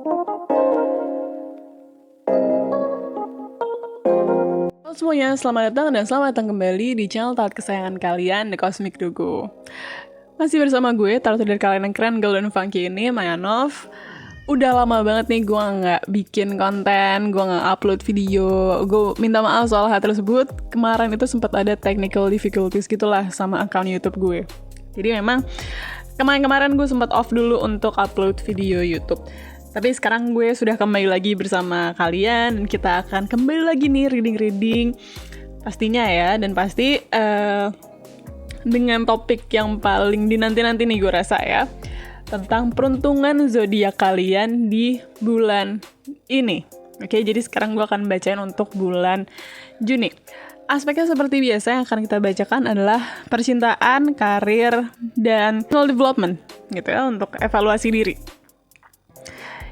Halo semuanya, selamat datang kembali di channel Tarot kesayangan kalian, The Cosmic Dugo. Masih bersama gue, tarot dari kalian yang keren, girl dan funky ini, Mayanov. Udah lama banget nih gue nggak bikin konten, gue nggak upload video. Gue minta maaf soal hal tersebut. Kemarin itu sempat ada technical difficulties gitulah sama account YouTube gue. Jadi memang kemarin gue sempat off dulu untuk upload video YouTube. Tapi sekarang gue sudah kembali lagi bersama kalian dan kita akan kembali lagi nih reading pastinya ya, dan pasti dengan topik yang paling dinanti-nanti nih gue rasa ya, tentang peruntungan zodiak kalian di bulan ini. Oke, jadi sekarang gue akan bacain untuk bulan Juni. Aspeknya seperti biasa yang akan kita bacakan adalah percintaan, karir, dan personal development gitu ya, untuk evaluasi diri.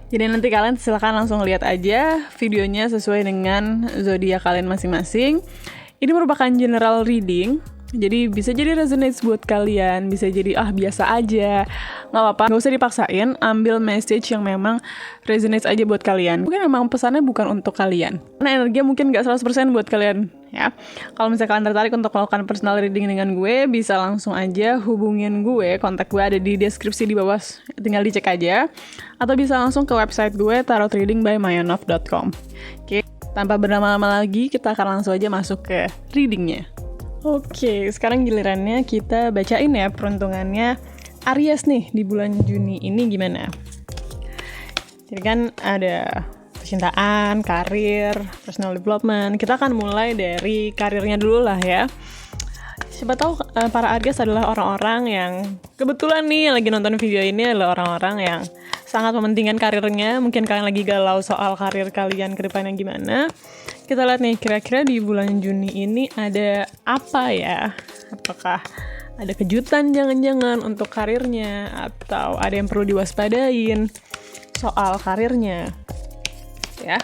Jadi nanti kalian silakan langsung lihat aja videonya sesuai dengan zodiak kalian masing-masing. Ini merupakan general reading, jadi bisa jadi resonates buat kalian, bisa jadi biasa aja, nggak apa-apa, nggak usah dipaksain. Ambil message yang memang resonates aja buat kalian. Mungkin memang pesannya bukan untuk kalian, karena energinya mungkin nggak 100% buat kalian ya. Kalau misalnya kalian tertarik untuk melakukan personal reading dengan gue, bisa langsung aja hubungin gue. Kontak gue ada di deskripsi di bawah, tinggal dicek aja. Atau bisa langsung ke website gue, tarotreadingbymayanov.com. Oke, tanpa berlama-lama lagi, kita akan langsung aja masuk ke readingnya. Oke, sekarang gilirannya kita bacain ya peruntungannya Aries nih di bulan Juni ini gimana. Jadi kan ada percintaan, karir, personal development. Kita akan mulai dari karirnya dulu lah ya. Siapa tahu para Aries adalah orang-orang yang kebetulan nih lagi nonton video ini adalah orang-orang yang sangat mementingkan karirnya. Mungkin kalian lagi galau soal karir kalian ke depannya gimana. Kita lihat nih, kira-kira di bulan Juni ini ada apa ya? Apakah ada kejutan jangan-jangan untuk karirnya, atau ada yang perlu diwaspadain soal karirnya ya.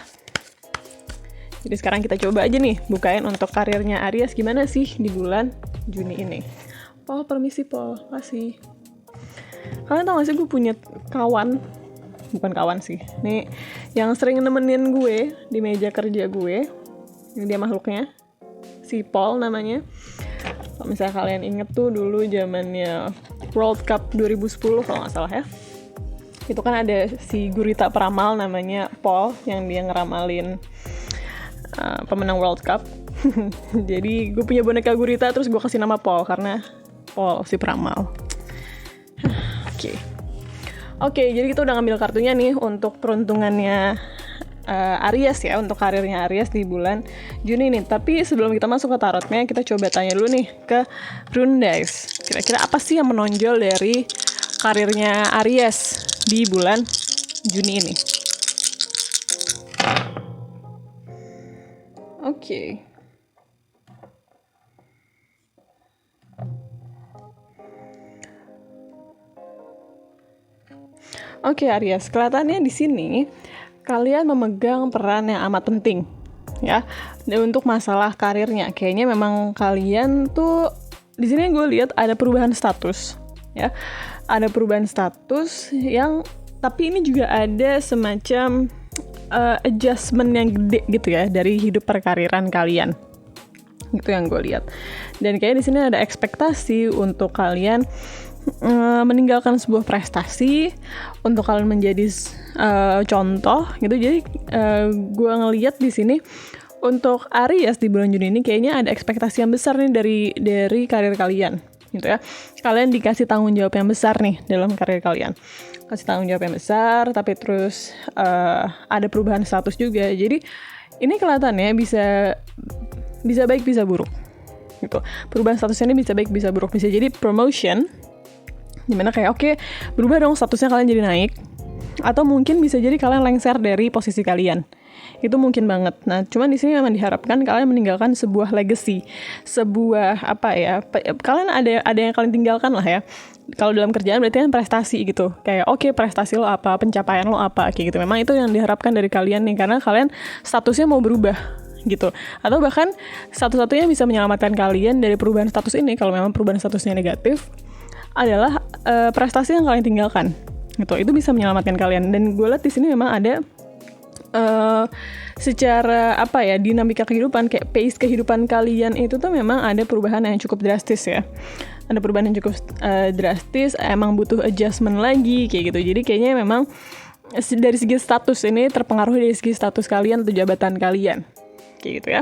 Jadi sekarang kita coba aja nih bukain untuk karirnya Aries gimana sih di bulan Juni ini. Paul, permisi Paul, kasih. Kalian tau gak sih gue punya kawan, bukan kawan sih, nih yang sering nemenin gue di meja kerja gue. Ini dia makhluknya, si Paul namanya. Kalau misalnya kalian inget tuh dulu zamannya World Cup 2010 kalau nggak salah ya, itu kan ada si gurita peramal namanya Paul yang dia ngeramalin pemenang World Cup. Jadi gue punya boneka gurita terus gue kasih nama Paul karena Paul si peramal. Oke, jadi kita udah ngambil kartunya nih untuk peruntungannya Aries ya, untuk karirnya Aries di bulan Juni nih. Tapi sebelum kita masuk ke tarotnya, kita coba tanya dulu nih ke Rune Dice. Kira-kira apa sih yang menonjol dari karirnya Aries di bulan Juni ini? Oke. Oke Aries, kelihatannya di sini kalian memegang peran yang amat penting ya. Dan untuk masalah karirnya, kayaknya memang kalian tuh di sini gue lihat ada perubahan status ya. Ada perubahan status yang tapi ini juga ada semacam adjustment yang gede gitu ya dari hidup perkariran kalian. Gitu yang gue lihat. Dan kayaknya di sini ada ekspektasi untuk kalian meninggalkan sebuah prestasi untuk kalian menjadi contoh gitu. Jadi gue ngelihat di sini untuk Aries di bulan Juni ini kayaknya ada ekspektasi yang besar nih dari karir kalian gitu ya. Kalian dikasih tanggung jawab yang besar nih dalam karir kalian. Kasih tanggung jawab yang besar, tapi terus ada perubahan status juga. Jadi ini kelihatannya bisa baik bisa buruk gitu. Perubahan statusnya ini bisa baik bisa buruk. Bisa jadi promotion, dimana kayak oke, berubah dong statusnya, kalian jadi naik. Atau mungkin bisa jadi kalian lengser dari posisi kalian. Itu mungkin banget. Nah, cuman di sini memang diharapkan kalian meninggalkan sebuah legacy, sebuah kalian ada yang kalian tinggalkan lah ya. Kalau dalam kerjaan berarti kan prestasi gitu. Kayak oke, prestasi lo apa, pencapaian lo apa, kayak gitu. Memang itu yang diharapkan dari kalian nih, karena kalian statusnya mau berubah gitu. Atau bahkan satu-satunya bisa menyelamatkan kalian dari perubahan status ini, kalau memang perubahan statusnya negatif, adalah prestasi yang kalian tinggalkan gitu. Itu bisa menyelamatkan kalian. Dan gue lihat di sini memang ada secara dinamika kehidupan, kayak pace kehidupan kalian itu tuh memang ada perubahan yang cukup drastis ya. Ada perubahan yang cukup drastis, emang butuh adjustment lagi kayak gitu. Jadi kayaknya memang dari segi status ini terpengaruh dari segi status kalian atau jabatan kalian kayak gitu ya.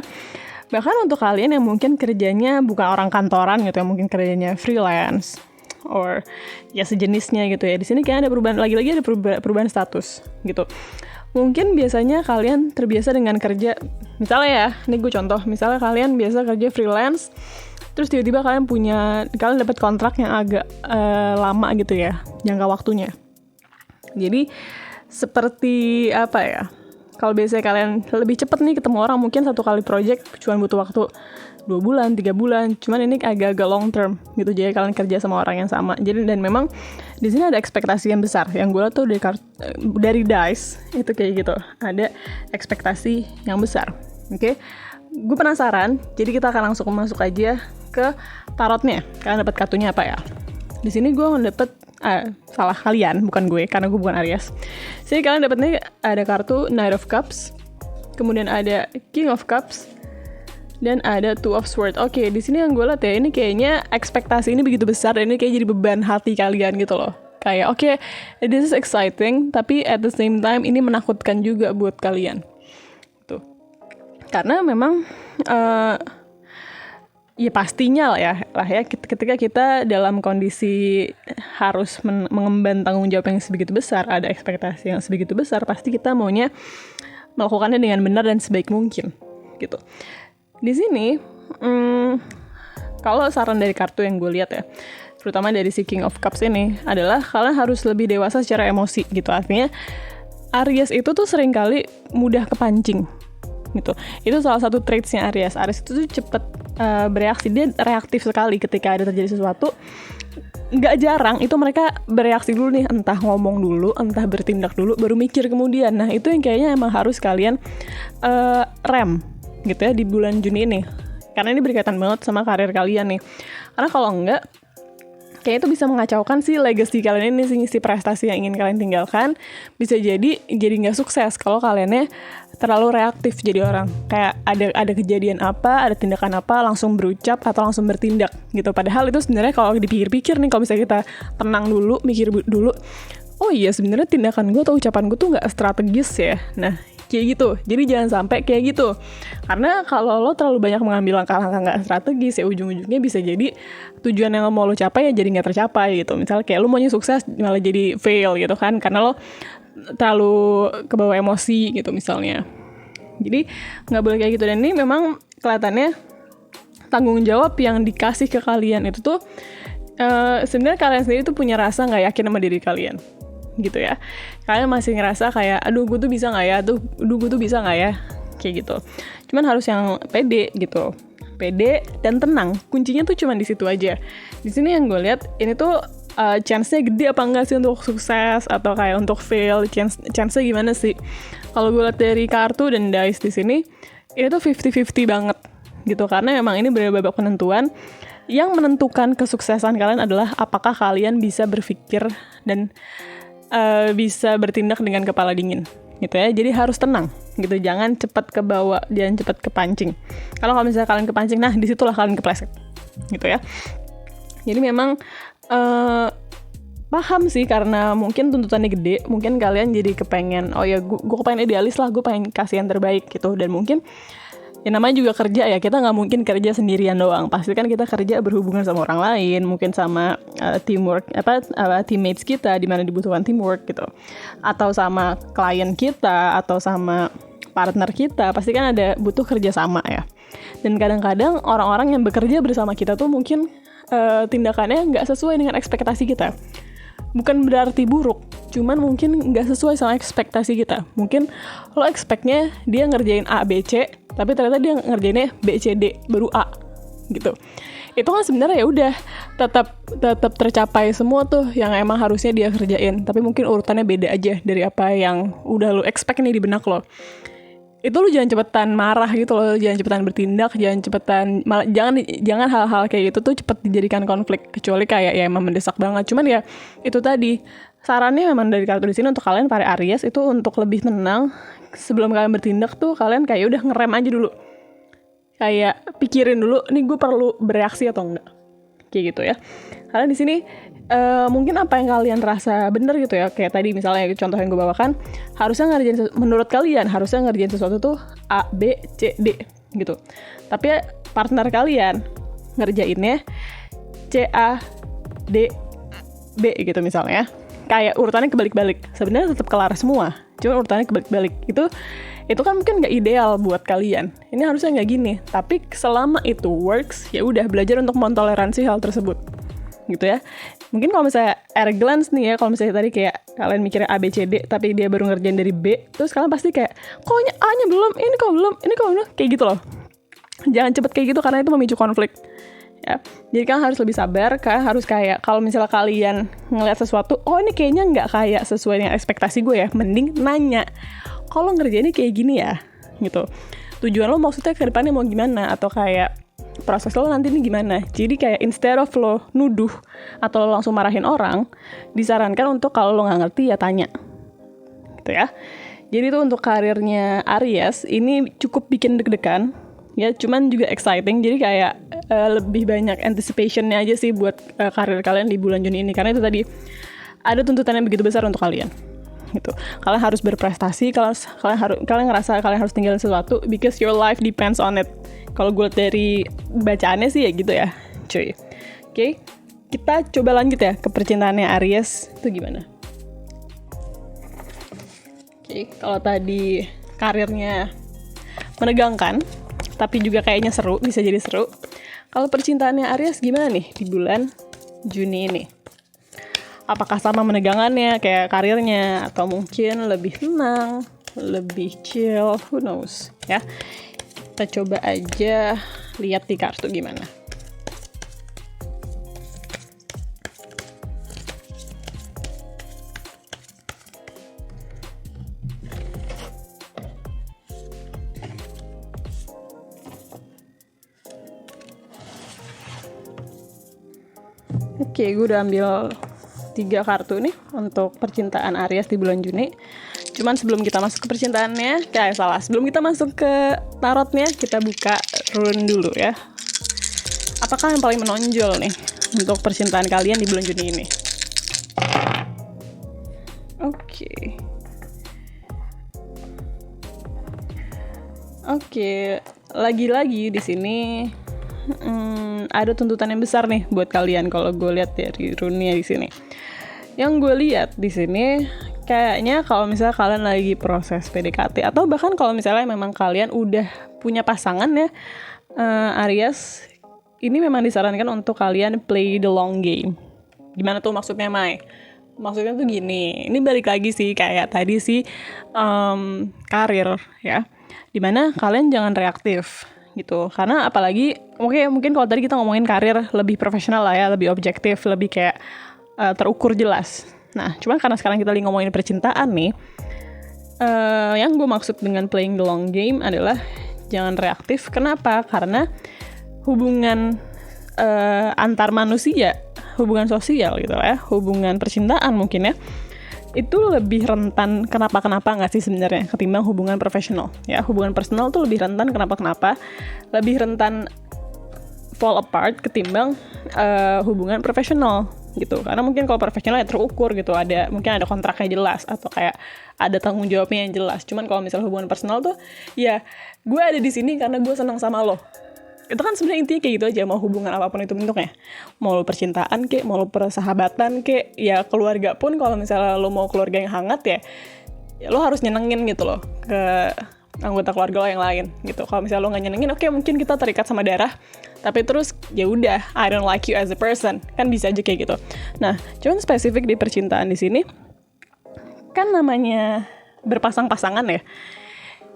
Bahkan untuk kalian yang mungkin kerjanya bukan orang kantoran gitu ya, mungkin kerjanya freelance or ya sejenisnya gitu ya. Di sini kayak ada perubahan, lagi-lagi ada perubahan status gitu. Mungkin biasanya kalian terbiasa dengan kerja, misalnya ya, ini gue contoh, misalnya kalian biasa kerja freelance, terus tiba-tiba kalian dapat kontrak yang agak lama gitu ya, jangka waktunya. Jadi seperti kalau biasanya kalian lebih cepat nih ketemu orang, mungkin 1 kali project cuma butuh waktu 2 bulan, 3 bulan, cuman ini agak-agak long term gitu, jadi kalian kerja sama orang yang sama. Jadi dan memang di sini ada ekspektasi yang besar. Yang gue lihat tuh dari DICE itu kayak gitu, ada ekspektasi yang besar. Oke. Gue penasaran, jadi kita akan langsung masuk aja ke tarotnya. Kalian dapat kartunya apa ya? Di sini gue dapet salah kalian, bukan gue, karena gue bukan Aries. Jadi kalian dapetnya ada kartu Knight of Cups, kemudian ada King of Cups, dan ada Two of Swords. Oke, di sini yang gue lihat ya, ini kayaknya ekspektasi ini begitu besar dan ini kayak jadi beban hati kalian gitu loh. Kayak oke, this is exciting, tapi at the same time ini menakutkan juga buat kalian. Tuh. Karena memang ya pastinya lah ya ketika kita dalam kondisi harus mengemban tanggung jawab yang sebegitu besar, ada ekspektasi yang sebegitu besar, pasti kita maunya melakukannya dengan benar dan sebaik mungkin gitu. Di sini kalau saran dari kartu yang gue lihat ya, terutama dari si King of Cups ini, adalah kalian harus lebih dewasa secara emosi gitu. Artinya Aries itu tuh seringkali mudah kepancing gitu. Itu salah satu traitsnya Aries. Aries itu tuh cepet bereaksi, dia reaktif sekali ketika ada terjadi sesuatu. Nggak jarang itu mereka bereaksi dulu nih, entah ngomong dulu, entah bertindak dulu, baru mikir kemudian. Nah itu yang kayaknya emang harus kalian rem gitu ya di bulan Juni ini, karena ini berkaitan banget sama karir kalian nih. Karena kalau enggak, kayak itu bisa mengacaukan si legacy kalian ini, si prestasi yang ingin kalian tinggalkan. Bisa jadi nggak sukses kalau kaliannya terlalu reaktif jadi orang. Kayak ada kejadian apa, ada tindakan apa, langsung berucap atau langsung bertindak gitu. Padahal itu sebenarnya kalau dipikir-pikir nih, kalau misalnya kita tenang dulu, mikir dulu, oh iya sebenarnya tindakan gue atau ucapan gue tuh nggak strategis ya. Nah kayak gitu, jadi jangan sampai kayak gitu. Karena kalau lo terlalu banyak mengambil langkah-langkah nggak strategis, ya ujung-ujungnya bisa jadi tujuan yang mau lo capai ya jadi nggak tercapai gitu. Misalnya kayak lo maunya sukses malah jadi fail gitu kan, karena lo terlalu kebawa emosi gitu misalnya. Jadi nggak boleh kayak gitu. Dan ini memang kelihatannya tanggung jawab yang dikasih ke kalian itu tuh sebenarnya kalian sendiri tuh punya rasa nggak yakin sama diri kalian gitu ya. Kalian masih ngerasa kayak aduh gue tuh bisa nggak ya, gue tuh bisa nggak ya, kayak gitu. Cuman harus yang pede gitu, pede dan tenang. Kuncinya tuh cuman di situ aja. Di sini yang gue lihat ini tuh chance-nya gede apa enggak sih untuk sukses atau kayak untuk fail, chance-nya gimana sih? Kalau gue lihat dari kartu dan dice di sini, ini tuh 50-50 banget gitu, karena memang ini babak penentuan. Yang menentukan kesuksesan kalian adalah apakah kalian bisa berpikir dan bisa bertindak dengan kepala dingin gitu ya. Jadi harus tenang gitu, jangan cepat kebawa, jangan cepat kepancing. Kalau misalnya kalian kepancing, nah disitulah kalian kepleset gitu ya. Jadi memang paham sih, karena mungkin tuntutannya gede, mungkin kalian jadi kepengen, oh ya gue kepengen idealis lah, gue pengen kasih yang terbaik gitu. Dan mungkin ya namanya juga kerja ya, kita nggak mungkin kerja sendirian doang, pasti kan kita kerja berhubungan sama orang lain, mungkin sama teamwork, teammates kita di mana dibutuhkan teamwork gitu, atau sama klien kita, atau sama partner kita, pasti kan ada butuh kerja sama ya. Dan kadang-kadang orang-orang yang bekerja bersama kita tuh mungkin tindakannya nggak sesuai dengan ekspektasi kita. Bukan berarti buruk, cuman mungkin nggak sesuai sama ekspektasi kita. Mungkin lo expect-nya dia ngerjain A, B, C, tapi ternyata dia ngerjainnya B, C, D, baru A, gitu. Itu kan sebenarnya ya udah tetap tercapai semua tuh yang emang harusnya dia kerjain, tapi mungkin urutannya beda aja dari apa yang udah lo expect nih di benak lo. Itu lu jangan cepetan marah gitu loh, jangan cepetan bertindak, jangan hal-hal kayak gitu tuh cepet dijadikan konflik, kecuali kayak ya emang mendesak banget. Cuman ya itu tadi, sarannya memang dari kartu di sini untuk kalian para Aries itu untuk lebih tenang sebelum kalian bertindak tuh, kalian kayak udah ngerem aja dulu, kayak pikirin dulu nih gue perlu bereaksi atau enggak, kayak gitu ya. Karena di sini mungkin apa yang kalian rasa bener gitu ya, kayak tadi misalnya contoh yang gue bawakan, harusnya ngerjain menurut kalian harusnya ngerjain sesuatu tuh A, B, C, D gitu, tapi partner kalian ngerjainnya C, A, D, B gitu misalnya, kayak urutannya kebalik-balik. Sebenarnya tetap kelar semua, cuma urutannya kebalik-balik. Itu kan mungkin nggak ideal buat kalian. Ini harusnya nggak gini. Tapi selama itu works, ya udah belajar untuk mentoleransi hal tersebut, gitu ya. Mungkin kalau misalnya air glance nih ya, kalau misalnya tadi kayak kalian mikirnya A, B, C, D, tapi dia baru ngerjain dari B, terus kalian pasti kayak, kok A-nya belum, ini kok belum, kayak gitu loh. Jangan cepet kayak gitu karena itu memicu konflik. Ya, jadi kalian harus lebih sabar, kalian harus kayak kalau misalnya kalian ngeliat sesuatu, oh ini kayaknya nggak kayak sesuai dengan ekspektasi gue ya, mending nanya, kalau ngerjainnya kayak gini ya, gitu. Tujuan lo maksudnya ke depannya mau gimana, atau kayak proses lo nanti ini gimana. Jadi kayak instead of lo nuduh atau lo langsung marahin orang, disarankan untuk kalau lo nggak ngerti ya tanya, gitu ya. Jadi itu untuk karirnya Aries ini cukup bikin deg-degan. Ya, cuman juga exciting, jadi kayak lebih banyak anticipationnya aja sih buat karir kalian di bulan Juni ini, karena itu tadi ada tuntutan yang begitu besar untuk kalian, gitu. Kalian harus berprestasi, kalian ngerasa kalian harus tinggalin sesuatu because your life depends on it. Kalau gue liat dari bacaannya sih ya gitu ya, cuy. Oke, kita coba lanjut ya ke percintaannya Aries itu gimana. Oke, kalau tadi karirnya menegangkan, tapi juga kayaknya seru, bisa jadi seru. Kalau percintaannya Aries gimana nih di bulan Juni ini? Apakah sama menegangkannya kayak karirnya, atau mungkin lebih tenang, lebih chill, who knows ya. Kita coba aja lihat di kartu gimana. Oke, gue udah ambil 3 kartu nih untuk percintaan Aries di bulan Juni. Cuman sebelum kita masuk ke percintaannya, sebelum kita masuk ke tarotnya, kita buka rune dulu ya. Apakah yang paling menonjol nih untuk percintaan kalian di bulan Juni ini? Oke, lagi-lagi di sini ada tuntutan yang besar nih buat kalian kalau gue lihat dari rune-nya di sini. Yang gue lihat di sini kayaknya kalau misalnya kalian lagi proses PDKT, atau bahkan kalau misalnya memang kalian udah punya pasangan ya, Aries, ini memang disarankan untuk kalian play the long game. Gimana tuh maksudnya, Mai? Maksudnya tuh gini, ini balik lagi sih kayak tadi sih karir ya, dimana kalian jangan reaktif gitu, karena apalagi mungkin kalau tadi kita ngomongin karir lebih profesional lah ya, lebih objektif, lebih kayak terukur jelas. Nah, cuman karena sekarang kita lagi ngomongin percintaan nih, yang gue maksud dengan playing the long game adalah jangan reaktif. Kenapa? Karena hubungan antar manusia, hubungan sosial gitu ya, hubungan percintaan mungkin ya, itu lebih rentan kenapa-kenapa nggak sih sebenarnya ketimbang hubungan profesional ya. Hubungan personal tuh lebih rentan kenapa-kenapa, lebih rentan fall apart ketimbang hubungan profesional gitu. Karena mungkin kalau profesional ya terukur gitu, mungkin ada kontraknya jelas atau kayak ada tanggung jawabnya yang jelas. Cuman kalau misalnya hubungan personal tuh ya gue ada di sini karena gue senang sama lo. Itu kan sebenarnya intinya kayak gitu aja, mau hubungan apapun itu bentuknya. Mau lo percintaan kek, mau lo persahabatan kek, ya keluarga pun kalau misalnya lo mau keluarga yang hangat ya lo harus nyenengin gitu loh ke anggota keluarga lo yang lain gitu. Kalau misalnya lo nggak nyenengin, oke, mungkin kita terikat sama darah, tapi terus ya udah, I don't like you as a person, kan bisa aja kayak gitu. Nah, cuman spesifik di percintaan di sini kan namanya berpasang-pasangan ya,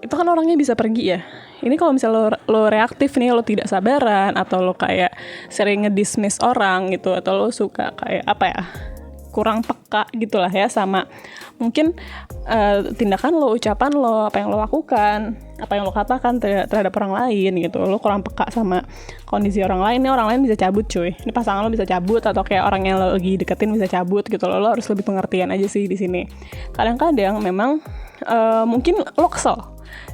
itu kan orangnya bisa pergi ya. Ini kalau misalnya lo reaktif nih, lo tidak sabaran, atau lo kayak sering ngedismiss orang gitu, atau lo suka kayak kurang peka gitulah ya sama mungkin tindakan lo, ucapan lo, apa yang lo lakukan, apa yang lo katakan terhadap orang lain gitu. Lo kurang peka sama kondisi orang lain. Ini orang lain bisa cabut cuy, ini pasangan lo bisa cabut, atau kayak orang yang lo lagi deketin bisa cabut gitu. Lo harus lebih pengertian aja sih di sini. Kadang-kadang memang mungkin lo kesel.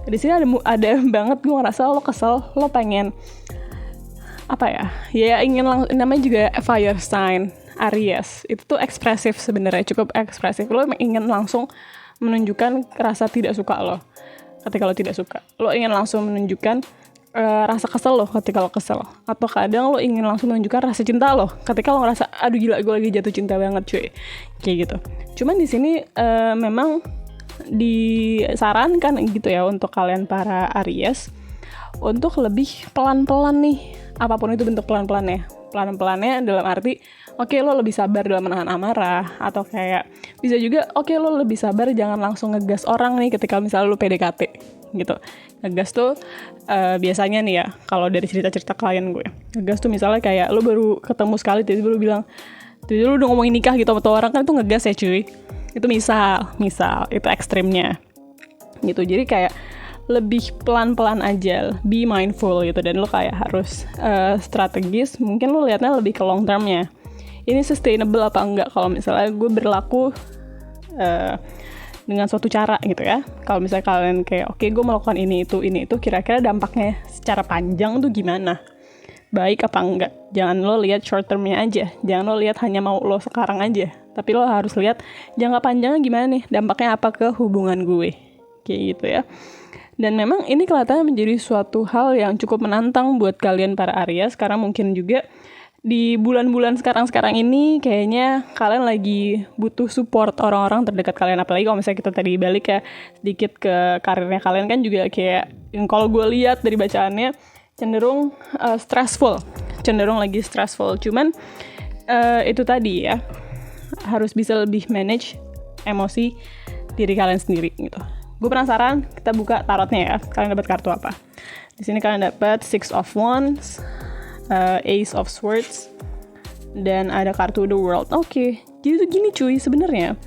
Di sini ada banget gue ngerasa lo kesel, lo pengen apa ya ingin namanya juga fire sign Aries itu tuh ekspresif sebenarnya, cukup ekspresif. Lo ingin langsung menunjukkan rasa tidak suka lo ketika lo tidak suka. Lo ingin langsung menunjukkan rasa kesel lo ketika lo kesel, atau kadang lo ingin langsung menunjukkan rasa cinta lo ketika lo ngerasa aduh gila gue lagi jatuh cinta banget cuy, kayak gitu. Cuman di sini memang disarankan gitu ya untuk kalian para Aries untuk lebih pelan-pelan nih, apapun itu bentuk pelan-pelannya. Pelan-pelannya dalam arti oke, lo lebih sabar dalam menahan amarah, atau kayak bisa juga oke, lo lebih sabar jangan langsung ngegas orang nih ketika misalnya lo PDKT gitu. Ngegas tuh biasanya nih ya, kalau dari cerita-cerita klien gue, ngegas tuh misalnya kayak lo baru ketemu sekali tiba-tiba lo bilang, tiba-tiba lo udah ngomongin nikah gitu sama tuh orang, kan itu ngegas ya cuy. Itu misal itu ekstrimnya gitu. Jadi kayak lebih pelan-pelan aja, be mindful gitu, dan lo kayak harus strategis. Mungkin lo liatnya lebih ke long termnya, ini sustainable apa enggak kalau misalnya gue berlaku dengan suatu cara gitu ya. Kalau misalnya kalian kayak oke, gue melakukan ini itu kira-kira dampaknya secara panjang tuh gimana, baik apa enggak. Jangan lo lihat short termnya aja, jangan lo lihat hanya mau lo sekarang aja, tapi lo harus lihat jangka panjangnya gimana nih, dampaknya apa ke hubungan gue, kayak gitu ya. Dan memang ini kelihatannya menjadi suatu hal yang cukup menantang buat kalian para Aries, karena mungkin juga di bulan-bulan sekarang ini kayaknya kalian lagi butuh support orang-orang terdekat kalian. Apalagi kalau misalnya kita tadi balik ya sedikit ke karirnya kalian, kan juga kayak yang kalau gue lihat dari bacaannya cenderung cenderung lagi stressful. Cuman itu tadi ya, harus bisa lebih manage emosi diri kalian sendiri gitu. Gue penasaran, kita buka tarotnya ya. Kalian dapat kartu apa? Di sini kalian dapat Six of Wands, Ace of Swords, dan ada kartu The World. Oke, jadi tuh gini cuy, sebenarnya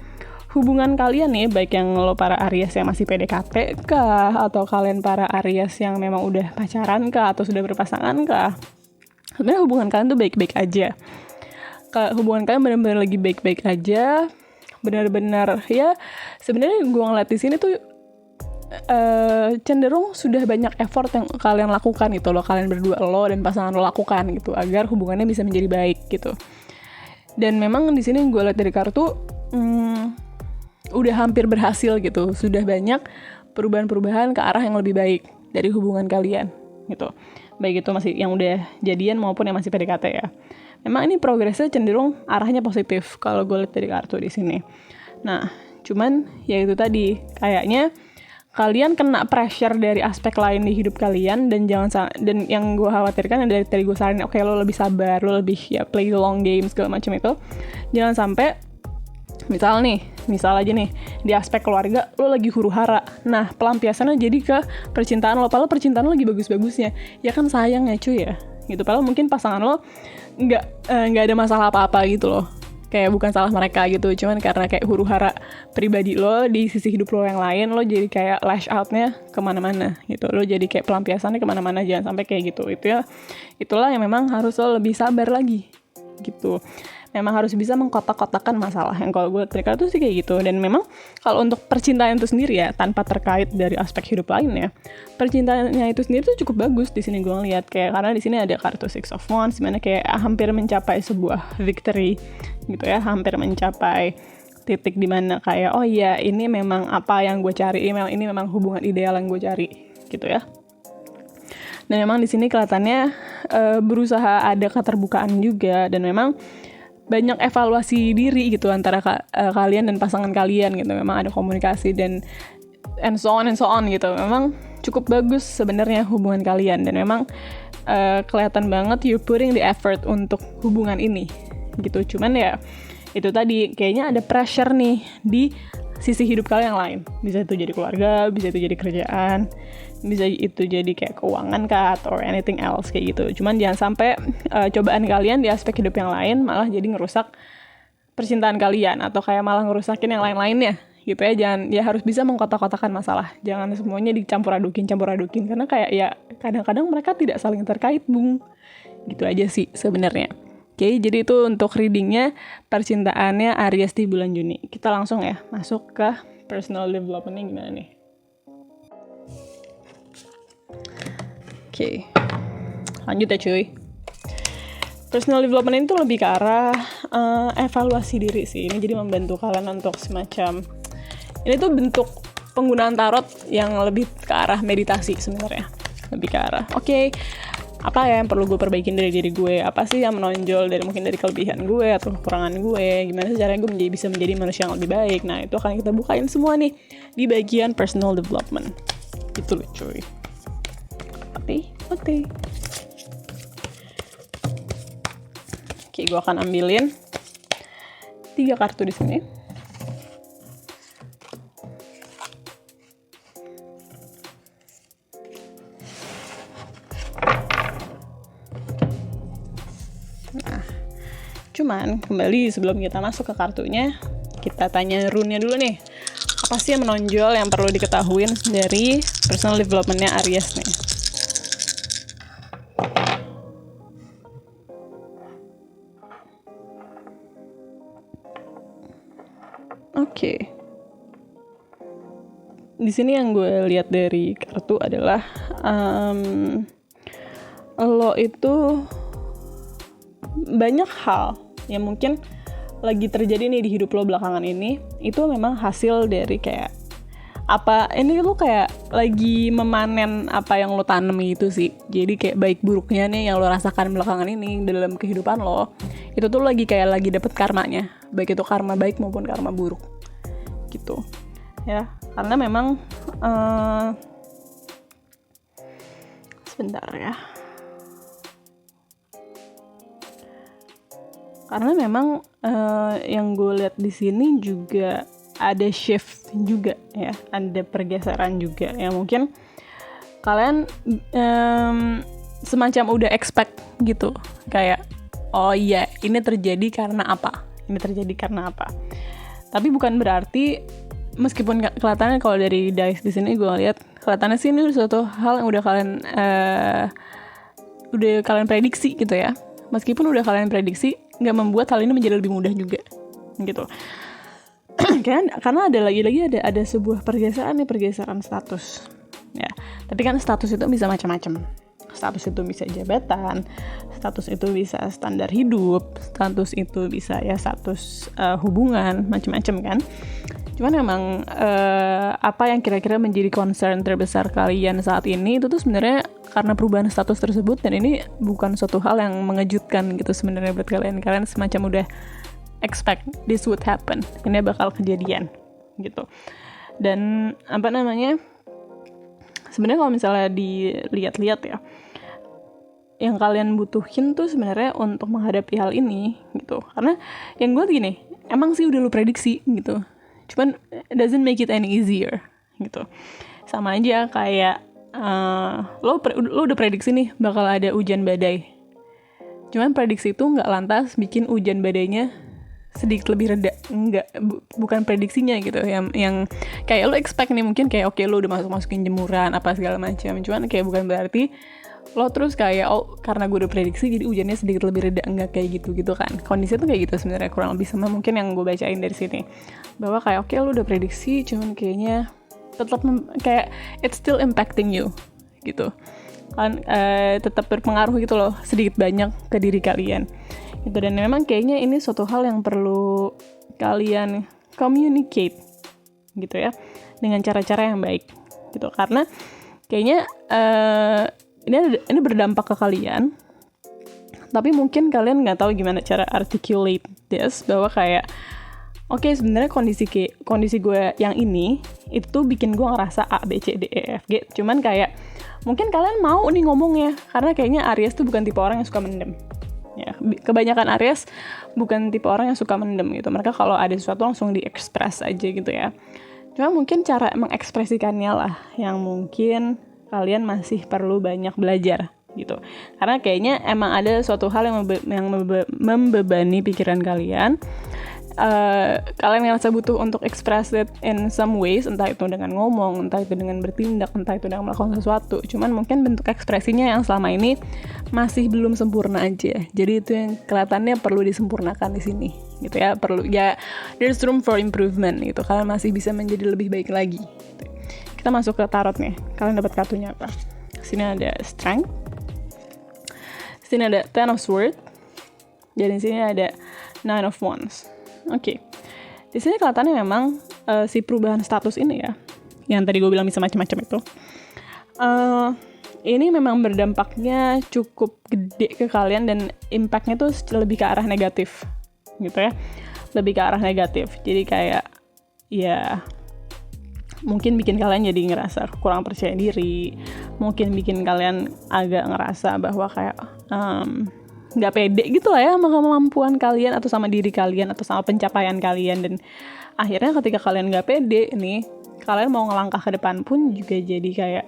hubungan kalian nih, baik yang lo para Aries yang masih PDKT kah, atau kalian para Aries yang memang udah pacaran kah, atau sudah berpasangan kah, sebenarnya hubungan kalian tuh baik-baik aja. Hubungan kalian benar-benar lagi baik-baik aja, benar-benar ya. Sebenarnya gue ngeliat di sini tuh cenderung sudah banyak effort yang kalian lakukan gitu loh, kalian berdua, lo dan pasangan lo lakukan gitu agar hubungannya bisa menjadi baik gitu. Dan memang di sini gue lihat dari kartu udah hampir berhasil gitu, sudah banyak perubahan-perubahan ke arah yang lebih baik dari hubungan kalian gitu, baik itu masih yang udah jadian maupun yang masih PDKT ya. Memang ini progresnya cenderung arahnya positif kalau gue lihat dari kartu di sini. Nah, cuman ya itu tadi, kayaknya kalian kena pressure dari aspek lain di hidup kalian, dan dan yang gue khawatirkan yang dari tadi gue saranin, oke, lo lebih sabar, lo lebih ya play the long game segala macam itu. Jangan sampai misal aja nih di aspek keluarga lo lagi huru-hara. Nah, pelampiasannya jadi ke percintaan lo, padahal percintaan lo lagi bagus-bagusnya. Ya kan sayang ya cuy ya. Gitu, padahal mungkin pasangan lo nggak ada masalah apa-apa gitu loh. Kayak bukan salah mereka gitu, cuman karena kayak huru-hara pribadi lo di sisi hidup lo yang lain, lo jadi kayak lash outnya kemana-mana gitu, lo jadi kayak pelampiasannya kemana-mana. Jangan sampai kayak gitu. Itulah yang memang harus lo lebih sabar lagi gitu. Memang harus bisa mengkotak-kotakan masalah. Yang kalau gue terkait itu sih kayak gitu. Dan memang kalau untuk percintaan itu sendiri ya, tanpa terkait dari aspek hidup lainnya, percintaannya itu sendiri tuh cukup bagus di sini gue ngeliat, kayak karena di sini ada kartu Six of Wands, dimana kayak hampir mencapai sebuah victory gitu ya, hampir mencapai titik dimana kayak oh iya, ini memang apa yang gue cari, ini memang hubungan ideal yang gue cari gitu ya. Dan memang di sini kelihatannya berusaha ada keterbukaan juga, dan memang banyak evaluasi diri gitu antara kalian dan pasangan kalian gitu. Memang ada komunikasi dan and so on gitu. Memang cukup bagus sebenarnya hubungan kalian, dan memang kelihatan banget you putting the effort untuk hubungan ini gitu. Cuman ya itu tadi, kayaknya ada pressure nih di sisi hidup kalian yang lain. Bisa itu jadi keluarga, bisa itu jadi kerjaan, bisa itu jadi kayak keuangan kah, or anything else kayak gitu. Cuman jangan sampai cobaan kalian di aspek hidup yang lain malah jadi ngerusak percintaan kalian atau kayak malah ngerusakin yang lain-lainnya gitu ya. Jangan, ya harus bisa mengkotak-kotakan masalah, jangan semuanya dicampur adukin karena kayak ya kadang-kadang mereka tidak saling terkait, Bung. Gitu aja sih sebenarnya. Oke, jadi itu untuk readingnya percintaannya Aries di bulan Juni. Kita langsung ya masuk ke personal development-nya gimana nih. Oke, lanjut ya cuy. Personal development itu lebih ke arah evaluasi diri sih. Ini jadi membantu kalian untuk semacam, ini tuh bentuk penggunaan tarot yang lebih ke arah meditasi sebenarnya. Lebih ke arah, oke, apa ya yang perlu gue perbaikin dari diri gue, apa sih yang menonjol dari mungkin dari kelebihan gue atau kekurangan gue, gimana sih caranya gue bisa menjadi manusia yang lebih baik. Nah itu akan kita bukain semua nih di bagian personal development gitu loh cuy. Oke. Oke, gue akan ambilin 3 kartu di sini. Cuman kembali sebelum kita masuk ke kartunya, kita tanya rune-nya dulu nih. Apa sih yang menonjol yang perlu diketahui dari personal development-nya Aries nih? Oke. Di sini yang gue lihat dari kartu adalah lo itu banyak hal yang mungkin lagi terjadi nih di hidup lo belakangan ini, itu memang hasil dari kayak apa, ini lo kayak lagi memanen apa yang lo tanam itu sih. Jadi kayak baik buruknya nih yang lo rasakan belakangan ini dalam kehidupan lo, itu tuh lagi dapet karmanya, baik itu karma baik maupun karma buruk gitu ya. Karena memang sebentar ya. Karena memang yang gue lihat di sini juga ada shift juga ya, ada pergeseran juga ya. Mungkin kalian semacam udah expect gitu, kayak oh iya ini terjadi karena apa, Tapi bukan berarti, meskipun kelihatannya kalau dari dice di sini gue lihat kelihatannya sih ini suatu hal yang udah kalian prediksi gitu ya. Meskipun udah kalian prediksi, nggak membuat hal ini menjadi lebih mudah juga gitu. Karena ada sebuah pergeseran status ya. Tapi kan status itu bisa macam-macam. Status itu bisa jabatan, status itu bisa standar hidup, status itu bisa ya status hubungan, macam-macam kan. Cuman memang apa yang kira-kira menjadi concern terbesar kalian saat ini itu tuh sebenarnya karena perubahan status tersebut, dan ini bukan suatu hal yang mengejutkan gitu sebenarnya buat kalian. Kalian semacam udah expect this would happen, ini bakal kejadian gitu. Dan apa namanya, sebenarnya kalau misalnya dilihat-lihat ya, yang kalian butuhin tuh sebenarnya untuk menghadapi hal ini gitu. Karena yang gue gini, emang sih udah lu prediksi gitu, cuman it doesn't make it any easier gitu. Sama aja kayak lo udah prediksi nih bakal ada hujan badai, cuman prediksi itu nggak lantas bikin hujan badainya sedikit lebih reda, bukan prediksinya gitu. Yang kayak lo expect nih, mungkin kayak oke, lo udah masukin jemuran apa segala macam, cuman kayak bukan berarti lo terus kayak karena gue udah prediksi jadi hujannya sedikit lebih reda, enggak kayak gitu kan. Kondisi tuh kayak gitu sebenarnya, kurang lebih sama mungkin yang gue bacain dari sini, bahwa kayak oke, lo udah prediksi cuman kayaknya tetap kayak it's still impacting you gitu kan, tetap berpengaruh gitu loh sedikit banyak ke diri kalian gitu. Dan memang kayaknya ini suatu hal yang perlu kalian communicate gitu ya, dengan cara-cara yang baik gitu. Karena kayaknya ini berdampak ke kalian, tapi mungkin kalian nggak tahu gimana cara articulate this, bahwa kayak oke, sebenarnya kondisi gue yang ini itu bikin gue ngerasa A, B, C, D, E, F, G. Cuman kayak mungkin kalian mau nih ngomongnya, karena kayaknya Aries tuh bukan tipe orang yang suka mendem. Ya, kebanyakan Aries bukan tipe orang yang suka mendem gitu. Mereka kalau ada sesuatu langsung diekspres aja gitu ya. Cuma mungkin cara mengekspresikannya lah yang mungkin kalian masih perlu banyak belajar gitu. Karena kayaknya emang ada suatu hal yang membebani pikiran kalian. kalian ngerasa butuh untuk express it in some ways, entah itu dengan ngomong, entah itu dengan bertindak, entah itu dengan melakukan sesuatu. Cuman mungkin bentuk ekspresinya yang selama ini masih belum sempurna aja. Jadi itu yang kelihatannya perlu disempurnakan di sini, gitu ya. Perlu ya, there's room for improvement gitu. Kalian masih bisa menjadi lebih baik lagi. Gitu. Kita masuk ke tarot nih. Kalian dapat kartunya apa? Sini ada Strength. Sini ada Ten of Swords. Dan di sini ada Nine of Wands. Oke. Di sini kelihatannya memang si perubahan status ini ya, yang tadi gue bilang bisa macam-macam itu. Ini memang berdampaknya cukup gede ke kalian dan impactnya tuh lebih ke arah negatif, gitu ya. Lebih ke arah negatif. Jadi kayak ya mungkin bikin kalian jadi ngerasa kurang percaya diri, mungkin bikin kalian agak ngerasa bahwa kayak nggak pede gitu lah ya sama kemampuan kalian atau sama diri kalian atau sama pencapaian kalian. Dan akhirnya ketika kalian nggak pede nih, kalian mau ngelangkah ke depan pun juga jadi kayak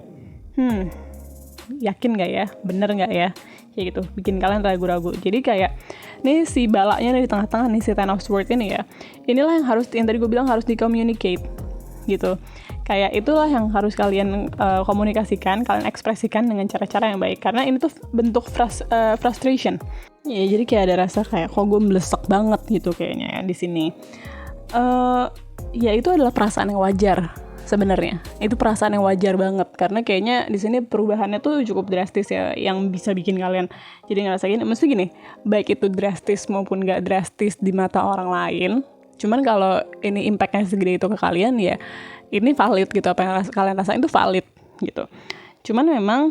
yakin nggak ya, bener nggak ya, kayak gitu, bikin kalian ragu-ragu. Jadi kayak nih si balaknya di tengah-tengah nih, si Ten of Swords ini ya, inilah yang tadi gue bilang harus di-communicate gitu. Kayak itulah yang harus kalian komunikasikan, kalian ekspresikan dengan cara-cara yang baik. Karena ini tuh bentuk frustration. Ya, jadi kayak ada rasa kayak kok gue melesek banget gitu kayaknya ya di sini. Ya itu adalah perasaan yang wajar sebenarnya. Itu perasaan yang wajar banget karena kayaknya di sini perubahannya tuh cukup drastis ya, yang bisa bikin kalian jadi ngerasa gini. Mesti gini, baik itu drastis maupun gak drastis di mata orang lain. Cuman kalau ini impactnya segede itu ke kalian ya ini valid gitu, apa yang kalian rasain itu valid gitu. Cuman memang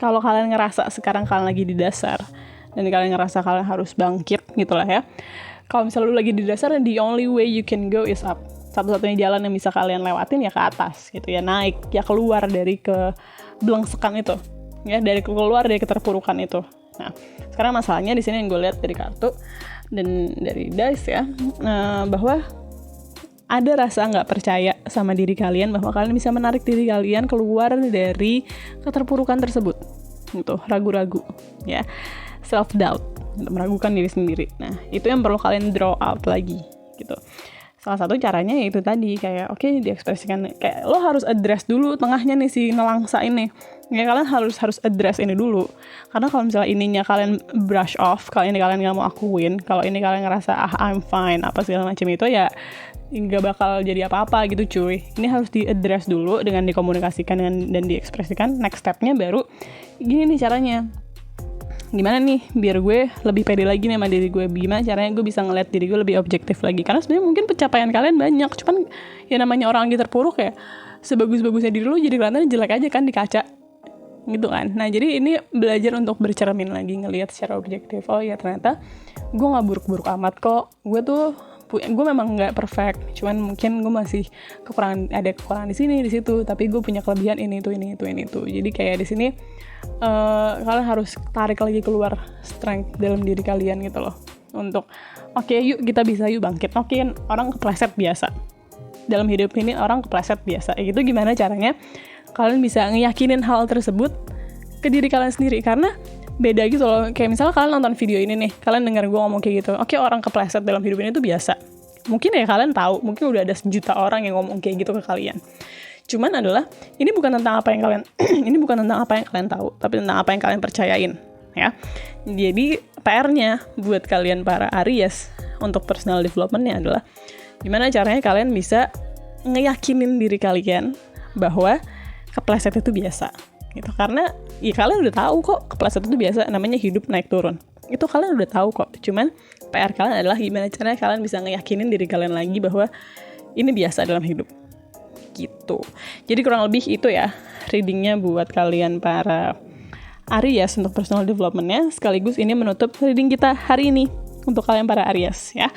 kalau kalian ngerasa sekarang kalian lagi di dasar dan kalian ngerasa kalian harus bangkit gitu lah ya. Kalau misalnya lu lagi di dasar, the only way you can go is up. Satu-satunya jalan yang bisa kalian lewatin ya ke atas gitu ya, naik ya, keluar dari kebelengsekan itu ya, keluar dari keterpurukan itu. Nah, sekarang masalahnya di sini yang gue lihat dari kartu dan dari dice ya, bahwa ada rasa nggak percaya sama diri kalian bahwa kalian bisa menarik diri kalian keluar dari keterpurukan tersebut, gitu, ragu-ragu, ya, self doubt, meragukan diri sendiri. Nah, itu yang perlu kalian draw out lagi, gitu. Salah satu caranya yaitu tadi kayak oke, diekspresikan, kayak lo harus address dulu tengahnya nih si nelangsa ini. Ya kalian harus address ini dulu. Karena kalau misalnya ininya kalian brush off, kalau ini kalian nggak mau akuin, kalau ini kalian ngerasa I'm fine apa segala macam itu ya nggak bakal jadi apa-apa gitu cuy. Ini harus di-address dulu dengan dikomunikasikan dan diekspresikan. Next step-nya baru gini nih caranya. Gimana nih biar gue lebih pede lagi nih sama diri gue, gimana caranya gue bisa ngeliat diri gue lebih objektif lagi. Karena sebenarnya mungkin pencapaian kalian banyak, cuman ya namanya orang lagi terpuruk ya, sebagus-bagusnya diri lu jadi kelihatannya jelek aja kan di kaca gitu kan. Nah jadi ini belajar untuk bercermin lagi, ngelihat secara objektif, oh ya ternyata gue gak buruk-buruk amat kok, gue memang nggak perfect, cuman mungkin gue masih ada kekurangan di sini di situ, tapi gue punya kelebihan ini itu. Jadi kayak di sini kalian harus tarik lagi keluar strength dalam diri kalian gitu loh, untuk oke, yuk kita bisa, yuk bangkit. Oke, orang kepleset biasa dalam hidup ini, orang kepleset biasa gitu. Gimana caranya kalian bisa ngeyakinin hal tersebut ke diri kalian sendiri? Karena beda gitu loh, kayak misalnya kalian nonton video ini nih, kalian dengar gue ngomong kayak gitu, oke, orang kepleset dalam hidup ini tuh biasa. Mungkin ya kalian tahu, mungkin udah ada 1 juta orang yang ngomong kayak gitu ke kalian. Cuman adalah ini bukan tentang apa yang kalian ini bukan tentang apa yang kalian tahu, tapi tentang apa yang kalian percayain ya. Jadi PR-nya buat kalian para Aries untuk personal development-nya adalah gimana caranya kalian bisa ngeyakinin diri kalian bahwa kepleset itu biasa gitu. Karena ya kalian udah tahu kok kepleset itu biasa, namanya hidup naik turun. Itu kalian udah tahu kok. Cuman PR kalian adalah gimana caranya kalian bisa ngeyakinin diri kalian lagi bahwa ini biasa dalam hidup. Gitu. Jadi kurang lebih itu ya readingnya buat kalian para Aries untuk personal development-nya. Sekaligus ini menutup reading kita hari ini untuk kalian para Aries ya.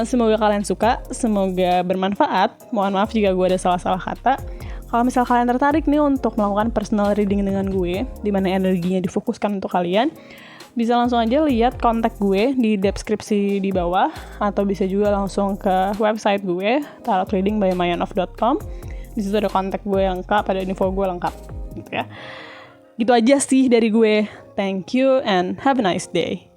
Semoga kalian suka, semoga bermanfaat. Mohon maaf jika gue ada salah-salah kata. Kalau misal kalian tertarik nih untuk melakukan personal reading dengan gue, di mana energinya difokuskan untuk kalian, bisa langsung aja lihat kontak gue di deskripsi di bawah, atau bisa juga langsung ke website gue, tarotreadingbymayanov.com. Di situ ada kontak gue lengkap, ada info gue lengkap, gitu ya. Gitu aja sih dari gue. Thank you and have a nice day.